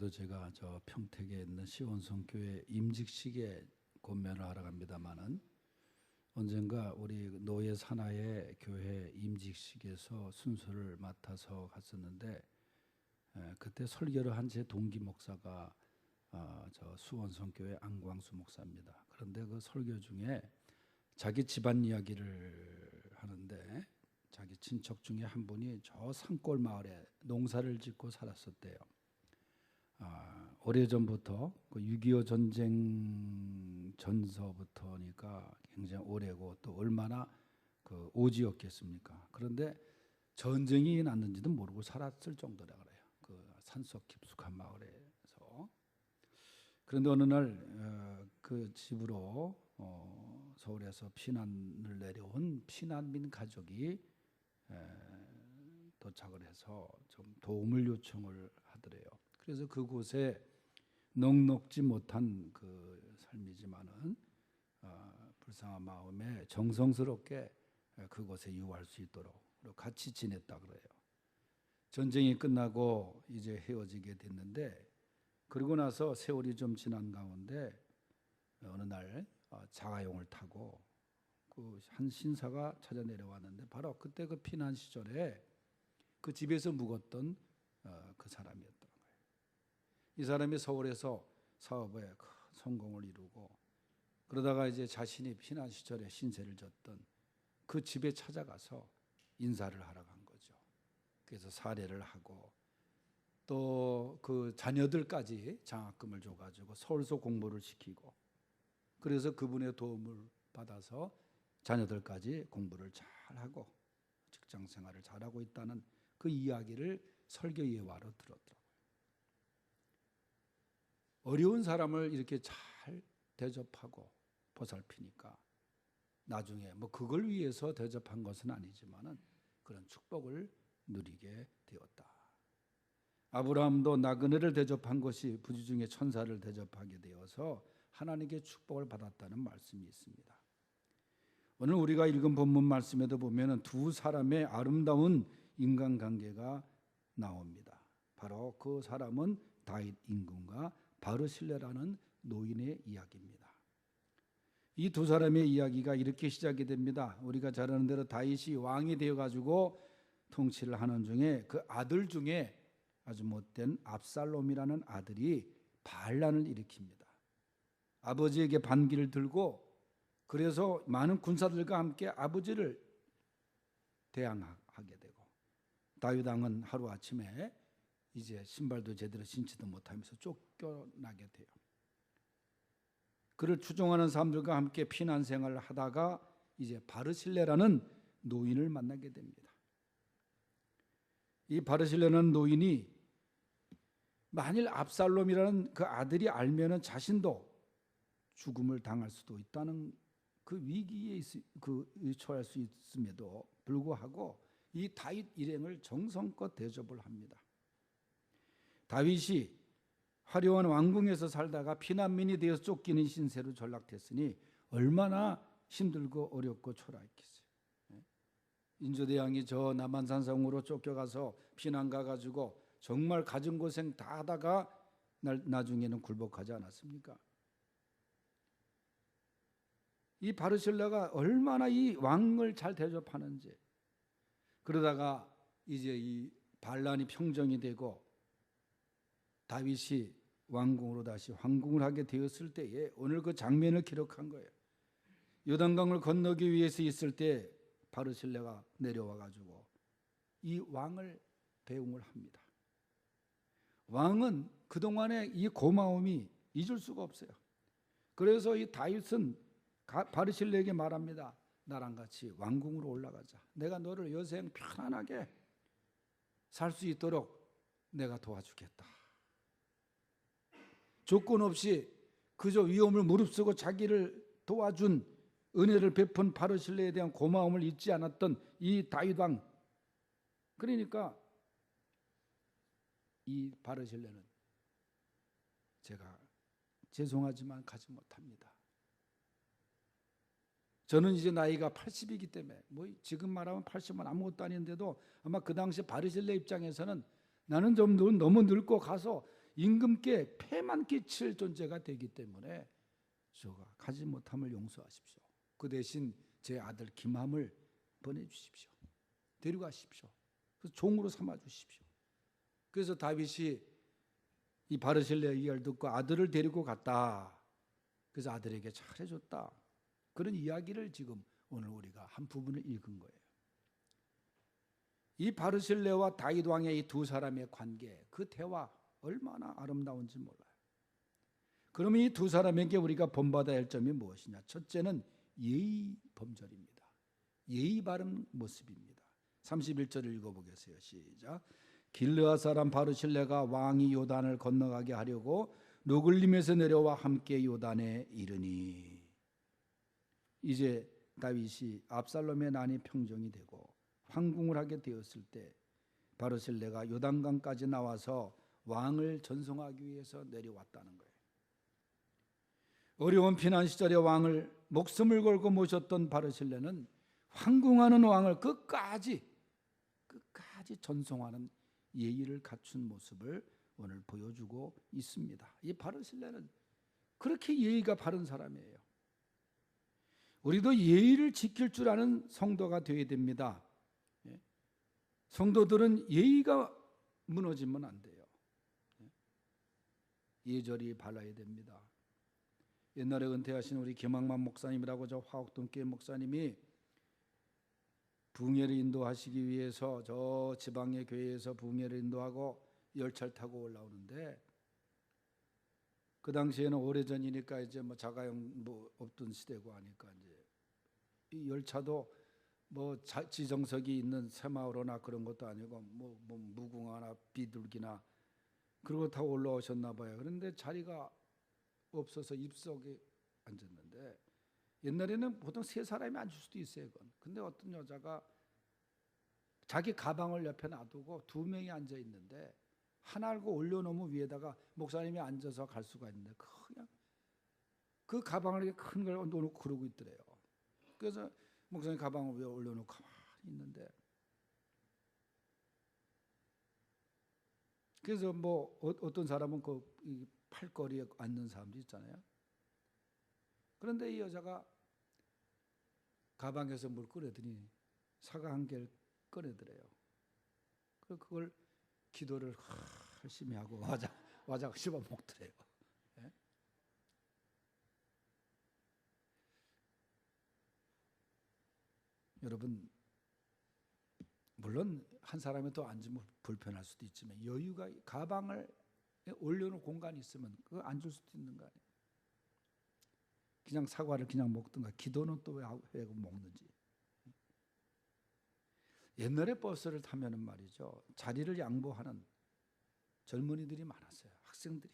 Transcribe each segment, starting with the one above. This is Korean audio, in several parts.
이번에도 제가 저 평택에 있는 시원성교회 임직식에 권면을 하러 갑니다마는 언젠가 우리 노예 산하의 교회 임직식에서 순서를 맡아서 갔었는데 그때 설교를 한 제 동기 목사가 저 수원성교회 안광수 목사입니다. 그런데 그 설교 중에 자기 집안 이야기를 하는데 자기 친척 중에 한 분이 저 산골 마을에 농사를 짓고 살았었대요. 오래전부터 그 6.25 전쟁 전서부터니까 굉장히 오래고 또 얼마나 그 오지였겠습니까. 그런데 전쟁이 났는지도 모르고 살았을 정도라 그래요. 그 산속 깊숙한 마을에서. 그런데 어느 날 그 집으로 서울에서 피난을 내려온 피난민 가족이 도착을 해서 좀 도움을 요청을 하더래요. 그래서 그곳에 넉넉지 못한 그 삶이지만은 불쌍한 마음에 정성스럽게 그곳에 유할 수 있도록 같이 지냈다 그래요. 전쟁이 끝나고 이제 헤어지게 됐는데 그러고 나서 세월이 좀 지난 가운데 어느 날 자가용을 타고 그 한 신사가 찾아 내려왔는데 바로 그때 그 피난 시절에 그 집에서 묵었던 그 사람이었던 거예요. 이 사람이 서울에서 사업에 큰 성공을 이루고 그러다가 이제 자신이 피난 시절에 신세를 졌던 그 집에 찾아가서 인사를 하러 간 거죠. 그래서 사례를 하고 또 그 자녀들까지 장학금을 줘가지고 서울서 공부를 시키고 그래서 그분의 도움을 받아서 자녀들까지 공부를 잘하고 직장 생활을 잘하고 있다는 그 이야기를 설교 예화로 들었더라고요. 어려운 사람을 이렇게 잘 대접하고 보살피니까 나중에 뭐 그걸 위해서 대접한 것은 아니지만은 그런 축복을 누리게 되었다. 아브라함도 나그네를 대접한 것이 부지 중에 천사를 대접하게 되어서 하나님께 축복을 받았다는 말씀이 있습니다. 오늘 우리가 읽은 본문 말씀에도 보면은 두 사람의 아름다운 인간관계가 나옵니다. 바로 그 사람은 다윗 임금과 바르실레라는 노인의 이야기입니다. 이 두 사람의 이야기가 이렇게 시작이 됩니다. 우리가 잘 아는 대로 다윗이 왕이 되어가지고 통치를 하는 중에 그 아들 중에 아주 못된 압살롬이라는 아들이 반란을 일으킵니다. 아버지에게 반기를 들고 그래서 많은 군사들과 함께 아버지를 대항하게 되고 다윗 왕은 하루아침에 이제 신발도 제대로 신지도 못하면서 쫓겨나게 돼요. 그를 추종하는 사람들과 함께 피난 생활을 하다가 이제 바르실레라는 노인을 만나게 됩니다. 이 바르실레라는 노인이 만일 압살롬이라는 그 아들이 알면은 자신도 죽음을 당할 수도 있다는 그 위기에 처할 수 있음에도 불구하고 이 다윗 일행을 정성껏 대접을 합니다. 다윗이 화려한 왕궁에서 살다가 피난민이 되어서 쫓기는 신세로 전락됐으니 얼마나 힘들고 어렵고 초라했겠어요. 인조대왕이 저 남한산성으로 쫓겨가서 피난 가가지고 정말 가진 고생 다 하다가 나중에는 굴복하지 않았습니까? 이 바르실레가 얼마나 이 왕을 잘 대접하는지. 그러다가 이제 이 반란이 평정이 되고 다윗이 왕궁으로 다시 황궁을 하게 되었을 때에 오늘 그 장면을 기록한 거예요. 요단강을 건너기 위해서 있을 때 바르실레가 내려와 가지고 이 왕을 배웅을 합니다. 왕은 그동안의 이 고마움이 잊을 수가 없어요. 그래서 이 다윗은 바르실레에게 말합니다. 나랑 같이 왕궁으로 올라가자. 내가 너를 여생 편안하게 살 수 있도록 내가 도와주겠다. 조건 없이 그저 위험을 무릅쓰고 자기를 도와준 은혜를 베푼 바르실레에 대한 고마움을 잊지 않았던 이 다윗 왕. 그러니까 이 바르실레는 제가 죄송하지만 가지 못합니다. 저는 이제 나이가 80이기 때문에 뭐 지금 말하면 80은 아무것도 아닌데도 아마 그 당시 바르실레 입장에서는 나는 좀 너무 늙고 가서 임금께 폐만 끼칠 존재가 되기 때문에 저가 가지 못함을 용서하십시오. 그 대신 제 아들 김함을 보내주십시오. 데려가십시오. 그래서 종으로 삼아주십시오. 그래서 다윗이 이 바르실레의 이야기를 듣고 아들을 데리고 갔다. 그래서 아들에게 잘해줬다. 그런 이야기를 지금 오늘 우리가 한 부분을 읽은 거예요. 이 바르실레와 다윗 왕의 이 두 사람의 관계, 그 대화 얼마나 아름다운지 몰라요. 그러면 이 두 사람에게 우리가 본받아야 할 점이 무엇이냐? 첫째는 예의 범절입니다. 예의 바른 모습입니다. 31절을 읽어보겠어요. 시작. 길르앗 사람 바르실레가 왕이 요단을 건너가게 하려고 누글림에서 내려와 함께 요단에 이르니. 이제 다윗이 압살롬의 난이 평정이 되고 황궁을 하게 되었을 때 바르실레가 요단강까지 나와서 왕을 전송하기 위해서 내려왔다는 거예요. 어려운 피난 시절에 왕을 목숨을 걸고 모셨던 바르실레는 황궁하는 왕을 끝까지 전송하는 예의를 갖춘 모습을 오늘 보여주고 있습니다. 이 바르실레는 그렇게 예의가 바른 사람이에요. 우리도 예의를 지킬 줄 아는 성도가 되어야 됩니다. 성도들은 예의가 무너지면 안 돼요. 예절이 발라야 됩니다. 옛날에 은퇴하신 우리 김학만 목사님이라고 저 화옥동교회 목사님이 부흥회를 인도하시기 위해서 저 지방의 교회에서 부흥회를 인도하고 열차를 타고 올라오는데, 그 당시에는 오래전이니까 이제 뭐 자가용 뭐 없던 시대고 하니까 이제 이 열차도 뭐 지정석이 있는 새마을호나 그런 것도 아니고 뭐 무궁화나 비둘기나 그런 거 타고 올라오셨나 봐요. 그런데 자리가 없어서 입석에 앉았는데, 옛날에는 보통 세 사람이 앉을 수도 있어요. 그건. 근데 어떤 여자가 자기 가방을 옆에 놔두고 두 명이 앉아 있는데 하나를 올려놓으면 위에다가 목사님이 앉아서 갈 수가 있는데 그냥 그 가방을 큰 걸 놓고 그러고 있더래요. 그래서 목사님 가방을 위에 올려놓고 가만히 있는데, 그래서 뭐 어떤 사람은 그 팔걸이에 앉는 사람도 있잖아요. 그런데 이 여자가 가방에서 물 꺼내더니 사과 한 개를 꺼내더래요. 그걸 기도를 열심히 하고 와작 씹어 먹더래요. 예? 여러분, 물론 한 사람이 또 앉으면 불편할 수도 있지만 여유가, 가방을 올려놓은 공간이 있으면 그거 앉을 수도 있는 거 아니에요. 그냥 사과를 그냥 먹든가, 기도는 또 왜 먹는지. 옛날에 버스를 타면은 말이죠, 자리를 양보하는 젊은이들이 많았어요. 학생들이.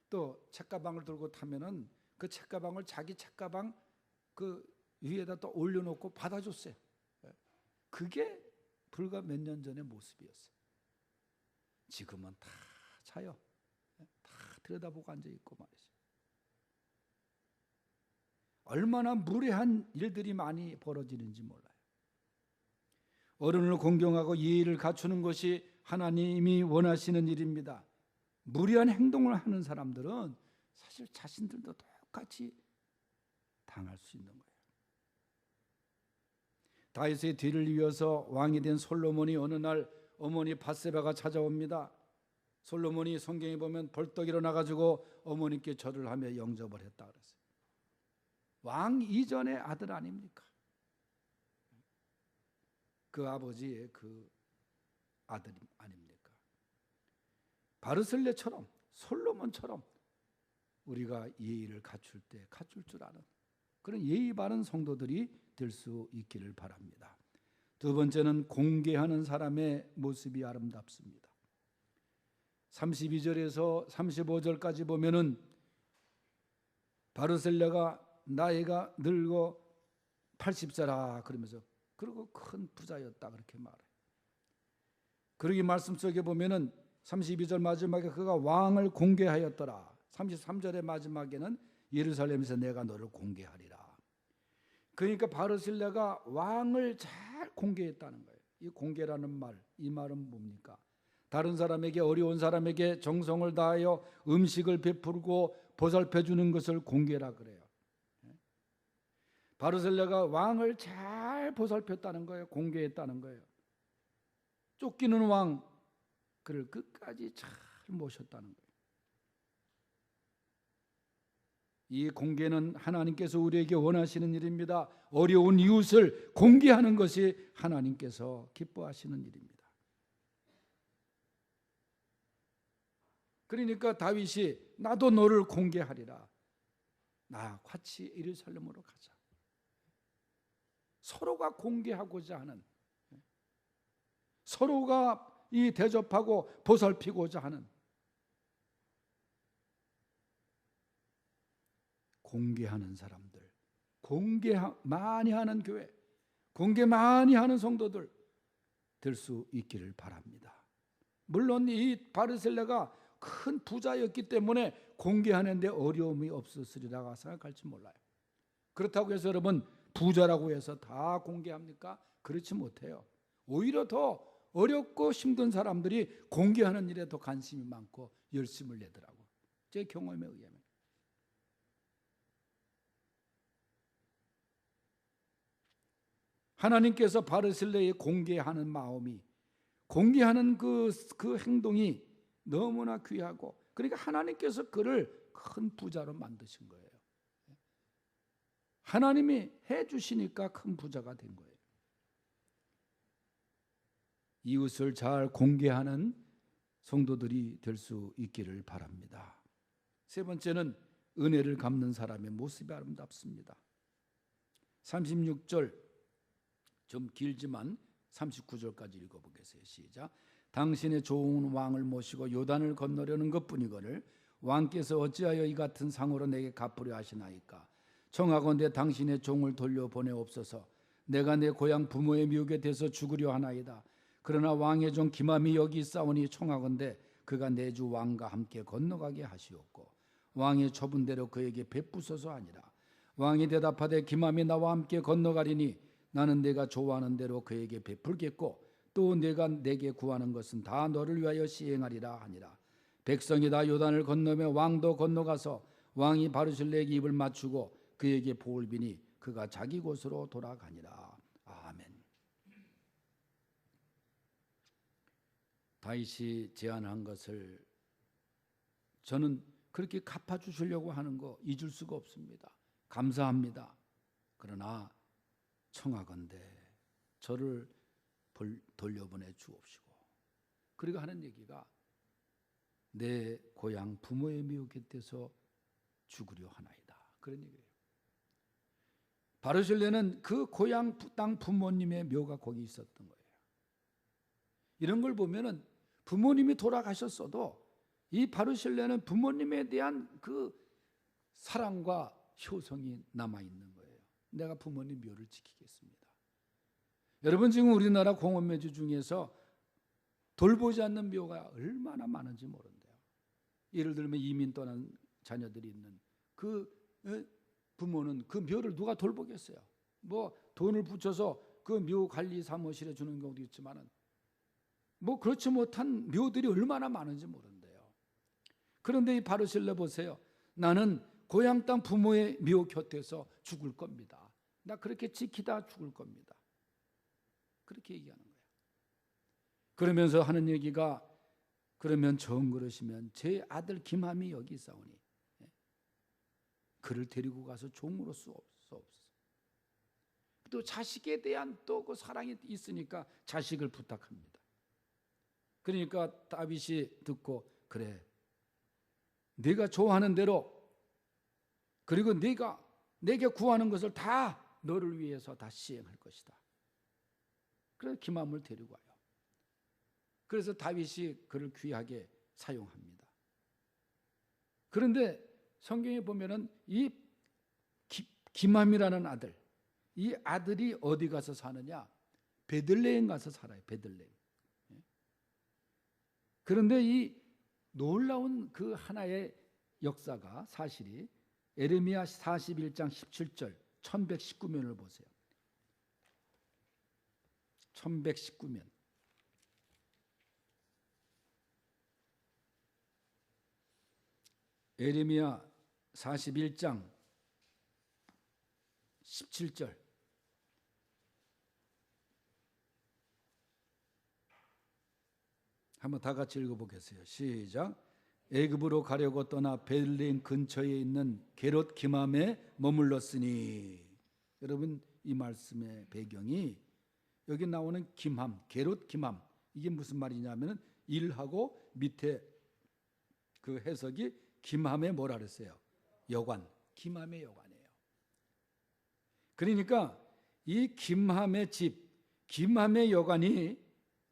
또 책가방을 들고 타면은 그 책가방을 자기 책가방 그 위에다 또 올려놓고 받아줬어요. 그게 불과 몇 년 전의 모습이었어요. 지금은 다 자요. 다 들여다보고 앉아 있고 말이죠. 얼마나 무례한 일들이 많이 벌어지는지 몰라요. 어른을 공경하고 예의를 갖추는 것이 하나님이 원하시는 일입니다. 무례한 행동을 하는 사람들은 사실 자신들도 똑같이 당할 수 있는 거예요. 다윗의 뒤를 이어서 왕이 된 솔로몬이 어느 날 어머니 밧세바가 찾아옵니다. 솔로몬이 성경에 보면 벌떡 일어나가지고 어머니께 절을 하며 영접을 했다 그랬어요. 왕 이전의 아들 아닙니까? 그 아버지의 그 아들 아닙니까? 바르셀레처럼, 솔로몬처럼 우리가 예의를 갖출 때 갖출 줄 아는 그런 예의 바른 성도들이 될 수 있기를 바랍니다. 두 번째는 공개하는 사람의 모습이 아름답습니다. 32절에서 35절까지 보면은 바르셀레가 나이가 늙어 80세라 그러면서, 그리고 큰 부자였다 그렇게 말해요. 그러기 말씀 속에 보면은 32절 마지막에 그가 왕을 공개하였더라. 33절의 마지막에는 예루살렘에서 내가 너를 공개하리라. 그러니까 바르실레가 왕을 잘 공개했다는 거예요. 이 공개라는 말, 이 말은 뭡니까? 다른 사람에게, 어려운 사람에게 정성을 다하여 음식을 베풀고 보살펴 주는 것을 공개라 그래요. 바르셀레가 왕을 잘 보살폈다는 거예요. 공개했다는 거예요. 쫓기는 왕, 그를 끝까지 잘 모셨다는 거예요. 이 공개는 하나님께서 우리에게 원하시는 일입니다. 어려운 이웃을 공개하는 것이 하나님께서 기뻐하시는 일입니다. 그러니까 다윗이 나도 너를 공개하리라. 나 같이 예루살렘으로 가자. 서로가 공개하고자 하는, 서로가 이 대접하고 보살피고자 하는, 공개하는 사람들, 공개 많이 하는 교회, 공개 많이 하는 성도들 될 수 있기를 바랍니다. 물론 이 바르셀레가 큰 부자였기 때문에 공개하는데 어려움이 없었으리라 생각할지 몰라요. 그렇다고 해서 여러분 부자라고 해서 다 공개합니까? 그렇지 못해요. 오히려 더 어렵고 힘든 사람들이 공개하는 일에 더 관심이 많고 열심을 내더라고. 제 경험에 의하면. 하나님께서 바르셀레의 공개하는 마음이, 공개하는 그 행동이 너무나 귀하고, 그러니까 하나님께서 그를 큰 부자로 만드신 거예요. 하나님이 해주시니까 큰 부자가 된 거예요. 이웃을 잘 공개하는 성도들이 될 수 있기를 바랍니다. 세 번째는 은혜를 갚는 사람의 모습이 아름답습니다. 36절, 좀 길지만 39절까지 읽어보겠어요. 시작. 당신의 좋은 왕을 모시고 요단을 건너려는 것뿐이거늘 왕께서 어찌하여 이 같은 상으로 내게 갚으려 하시나이까. 청하건대 당신의 종을 돌려보내옵소서. 내가 내 고향 부모의 묘에 대서 죽으려 하나이다. 그러나 왕의 종 기맘이 여기 있사오니 청하건대 그가 내 주 왕과 함께 건너가게 하시옵고 왕의 처분대로 그에게 베푸소서 하니라. 왕이 대답하되 기맘이 나와 함께 건너가리니 나는 내가 좋아하는 대로 그에게 베풀겠고 또 내가 내게 구하는 것은 다 너를 위하여 시행하리라 하니라. 백성이 다 요단을 건너며 왕도 건너가서 왕이 바르실레에게 입을 맞추고 그에게 복을 비니 그가 자기 곳으로 돌아가니라. 아멘. 다윗이 제안한 것을 저는 그렇게 갚아주시려고 하는 거 잊을 수가 없습니다. 감사합니다. 그러나 청하건대 저를 돌려보내 주옵시고, 그리고 하는 얘기가 내 고향 부모의 묘 곁에서 죽으려 하나이다, 그런 얘기예요. 바르실레는 그 고향 땅 부모님의 묘가 거기 있었던 거예요. 이런 걸 보면은 부모님이 돌아가셨어도 이 바르실레는 부모님에 대한 그 사랑과 효성이 남아있는 거예요. 내가 부모님 묘를 지키겠습니다. 여러분 지금 우리나라 공원묘지 중에서 돌보지 않는 묘가 얼마나 많은지 모른대요. 예를 들면 이민 떠난 자녀들이 있는 그 부모는 그 묘를 누가 돌보겠어요? 뭐 돈을 붙여서 그 묘 관리 사무실에 주는 경우도 있지만은 뭐 그렇지 못한 묘들이 얼마나 많은지 모른대요. 그런데 이 바르실레 보세요. 나는 고향 땅 부모의 묘 곁에서 죽을 겁니다. 나 그렇게 지키다 죽을 겁니다. 그렇게 얘기하는 거예요. 그러면서 하는 얘기가, 그러면 정 그러시면 제 아들 김함이 여기 있사오니 그를 데리고 가서 종으로 쓰옵소서. 또 자식에 대한 또 그 사랑이 있으니까 자식을 부탁합니다. 그러니까 다윗이 듣고, 그래 네가 좋아하는 대로, 그리고 네가 내게 구하는 것을 다 너를 위해서 다 시행할 것이다. 그래서 김함을 데리고 와요. 그래서 다윗이 그를 귀하게 사용합니다. 그런데 성경에 보면은 이 김함이라는 아들, 이 아들이 어디 가서 사느냐? 베들레헴 가서 살아요. 베들레헴. 그런데 이 놀라운 그 하나의 역사가, 사실이 에레미야 41장 17절 1119면을 보세요. 1119면. 예레미야 41장 17절 한번 다 같이 읽어보겠어요. 시작. 애굽으로 가려고 떠나 베들레헴 근처에 있는 게롯 기맘에 머물렀으니. 여러분, 이 말씀의 배경이 여기 나오는 김함, 게롯 김함, 이게 무슨 말이냐면 일하고 밑에 그 해석이 김함의 뭐라 그랬어요? 여관, 김함의 여관이에요. 그러니까 이 김함의 집, 김함의 여관이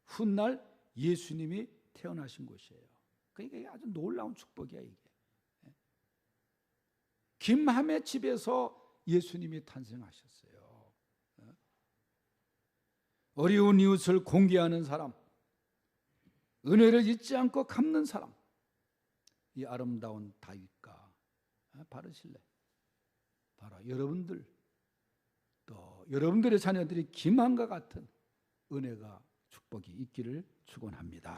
훗날 예수님이 태어나신 곳이에요. 그러니까 이게 아주 놀라운 축복이야, 이게. 김함의 집에서 예수님이 탄생하셨어요. 어려운 이웃을 공개하는 사람, 은혜를 잊지 않고 갚는 사람, 이 아름다운 다윗과 바르실레, 바로 여러분들, 또 여러분들의 자녀들이 김함과 같은 은혜가 축복이 있기를 축원합니다.